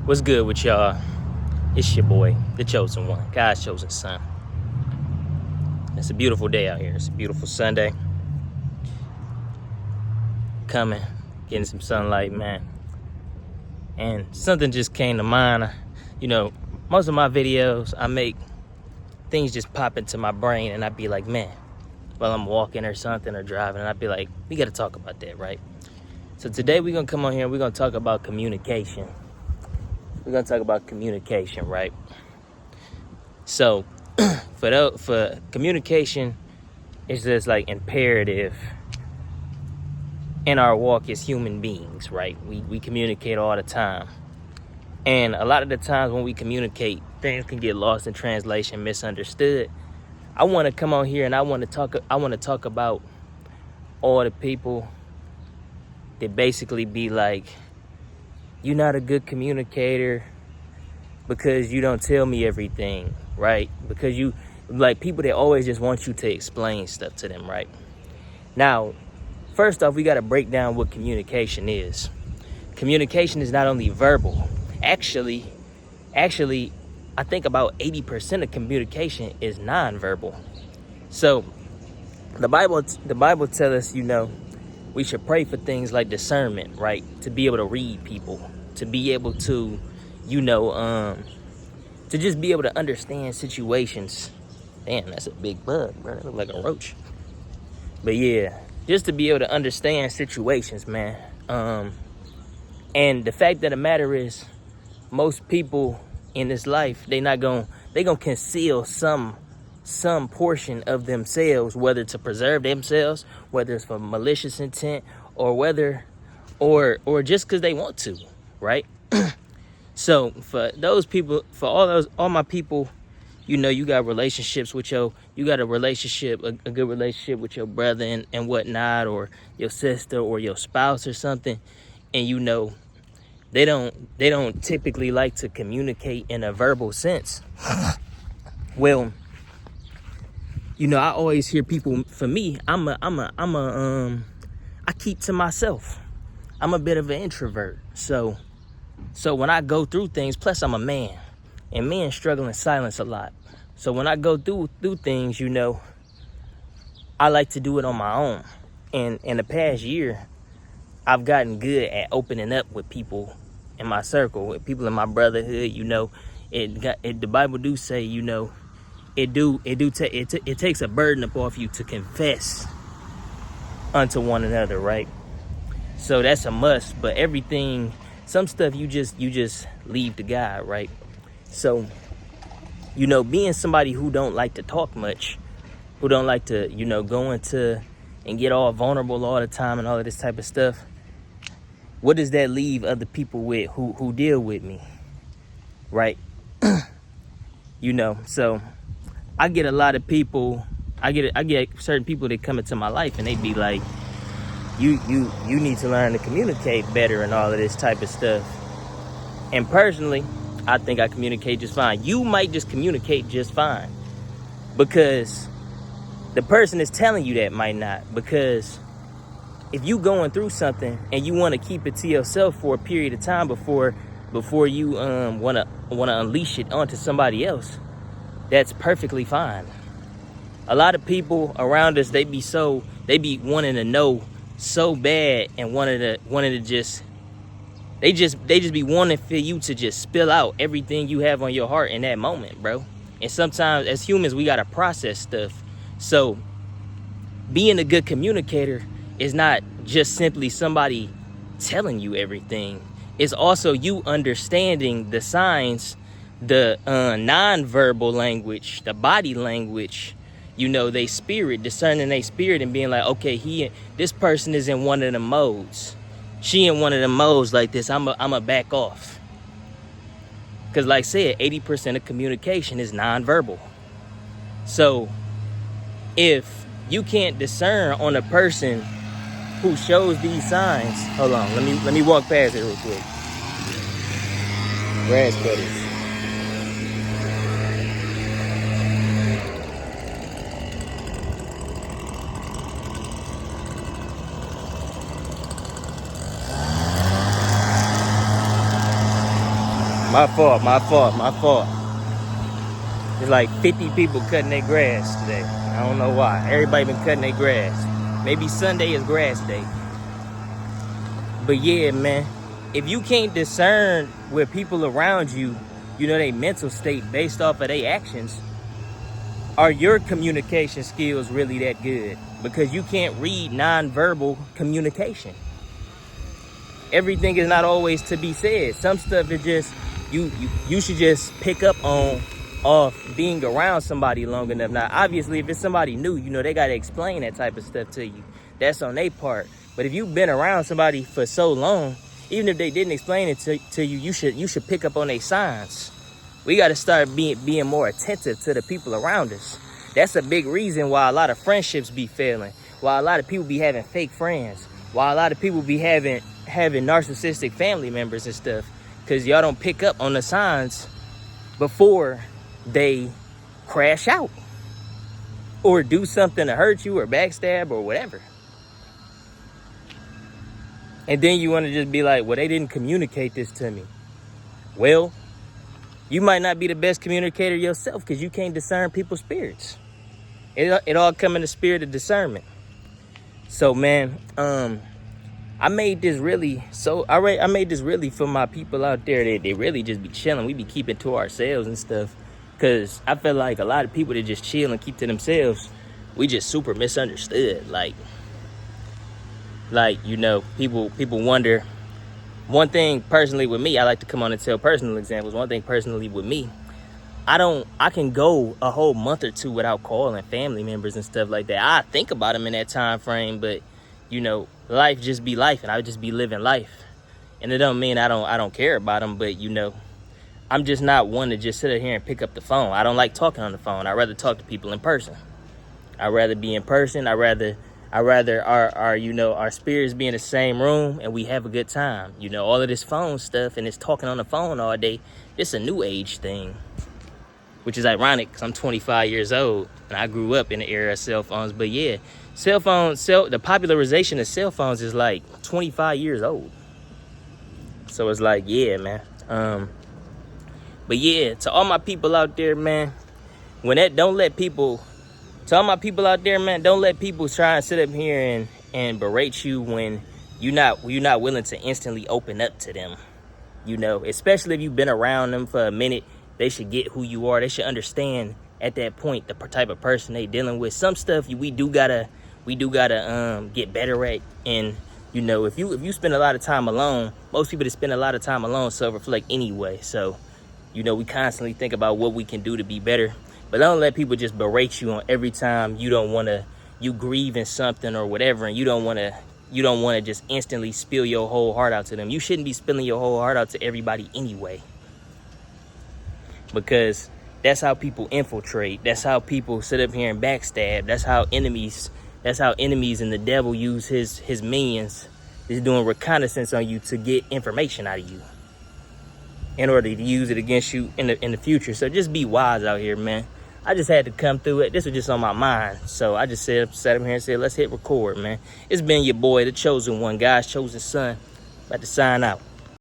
What's good with y'all? It's your boy, the chosen one, God's chosen son. It's a beautiful day out here. It's a beautiful Sunday. Coming, getting some sunlight, man. And something just came to mind. Most of my videos, I make things just pop into my brain, and I'd be like, man, while I'm walking or something or driving, and I'd be like, we got to talk about that, right? So today we're going to come on here and we're going to talk about communication. We're going to talk about communication, right? So for communication, it's just like imperative in our walk as human beings, right? We communicate all the time. And a lot of the times when we communicate, things can get lost in translation, misunderstood. I want to come on here and I want to talk about all the people that basically be like, you're not a good communicator because you don't tell me everything, right? Because you, like, people that always just want you to explain stuff to them, right? Now, first off, we got to break down what communication is. Communication is not only verbal. Actually, I think about 80% of communication is nonverbal. So, the Bible tells us, we should pray for things like discernment, right? To be able to read people, to be able to, to just be able to understand situations. Damn, that's a big bug, bro. It look like a roach. But yeah, just to be able to understand situations, man. And the fact of the matter is, most people in this life, they gonna conceal some portion of themselves, whether to preserve themselves, whether it's for malicious intent, or or just because they want to, right? So for those people, for all my people, you got relationships with you got a relationship, a good relationship with your brother and whatnot, or your sister or your spouse or something, and they don't typically like to communicate in a verbal sense. Well, I always hear people. For me, I keep to myself. I'm a bit of an introvert, so when I go through things, plus I'm a man, and men struggle in silence a lot. So when I go through things, I like to do it on my own. And in the past year, I've gotten good at opening up with people in my circle, with people in my brotherhood. The Bible do say, it takes a burden up off you to confess unto one another, right? So that's a must. But everything, some stuff you just leave to God, right? So, being somebody who don't like to talk much, who don't like to, go into and get all vulnerable all the time and all of this type of stuff, what does that leave other people with who deal with me, right? So I get a lot of people, I get certain people that come into my life and they be like, you need to learn to communicate better and all of this type of stuff. And personally, I think I communicate just fine. You might just communicate just fine, because the person is telling you that might not. Because if you going through something and you want to keep it to yourself for a period of time before you want to unleash it onto somebody else, that's perfectly fine. A lot of people around us, they be wanting to know so bad and wanting to just they just be wanting for you to just spill out everything you have on your heart in that moment, bro. And sometimes as humans, we gotta process stuff. So being a good communicator is not just simply somebody telling you everything. It's also you understanding the signs, the non-verbal language, the body language, they spirit, discerning their spirit and being like, okay, this person is in one of the modes. She in one of the modes like this, I'm a back off. Because like I said, 80% of communication is nonverbal. So if you can't discern on a person who shows these signs, hold on, let me walk past it real quick. Grass cutters. My fault. There's like 50 people cutting their grass today. I don't know why. Everybody been cutting their grass. Maybe Sunday is grass day. But yeah, man, if you can't discern with people around you, you know, their mental state based off of their actions, are your communication skills really that good? Because you can't read nonverbal communication. Everything is not always to be said. Some stuff is just, you should just pick up on off being around somebody long enough. Now, obviously, if it's somebody new, you know, they got to explain that type of stuff to you. That's on their part. But if you've been around somebody for so long, even if they didn't explain it to you, you should pick up on their signs. We got to start being more attentive to the people around us. That's a big reason why a lot of friendships be failing, why a lot of people be having fake friends, why a lot of people be having narcissistic family members and stuff, because y'all don't pick up on the signs before they crash out or do something to hurt you or backstab or whatever. And then you want to just be like, well, they didn't communicate this to me. Well, you might not be the best communicator yourself because you can't discern people's spirits. It all come in the spirit of discernment. So, man, I made this really for my people out there that they really just be chilling. We be keeping to ourselves and stuff. Because I feel like a lot of people that just chill and keep to themselves, we just super misunderstood. Like, you know, people wonder. One thing personally with me, I like to come on and tell personal examples. One thing personally with me, I can go a whole month or two without calling family members and stuff like that. I think about them in that time frame, but you know, life just be life, and I would just be living life. And it don't mean I don't care about them, but you know, I'm just not one to just sit here and pick up the phone. I don't like talking on the phone. I'd rather talk to people in person. I'd rather be in person. I'd rather our you know, our spirits be in the same room and we have a good time. You know, all of this phone stuff and this talking on the phone all day, it's a new age thing. Which is ironic because I'm 25 years old and I grew up in the era of cell phones. But yeah, the popularization of cell phones is like 25 years old. So it's like, yeah, man. But yeah, to all my people out there, man, don't let people try and sit up here and berate you when you're not willing to instantly open up to them. You know, especially if you've been around them for a minute, they should get who you are. They should understand at that point the type of person they dealing with. Some stuff we do gotta get better at. And you know, if you spend a lot of time alone, most people that spend a lot of time alone self-reflect anyway. So, you know, we constantly think about what we can do to be better. But don't let people just berate you on every time you grieving something or whatever, and you don't want to just instantly spill your whole heart out to them. You shouldn't be spilling your whole heart out to everybody anyway. Because that's how people infiltrate. That's how people sit up here and backstab. That's how enemies and the devil use his minions is doing reconnaissance on you to get information out of you in order to use it against you in the future. So just be wise out here, man. I just had to come through it. This was just on my mind. So I just sat up here and said, let's hit record, man. It's been your boy, the chosen one, God's chosen son. About to sign out.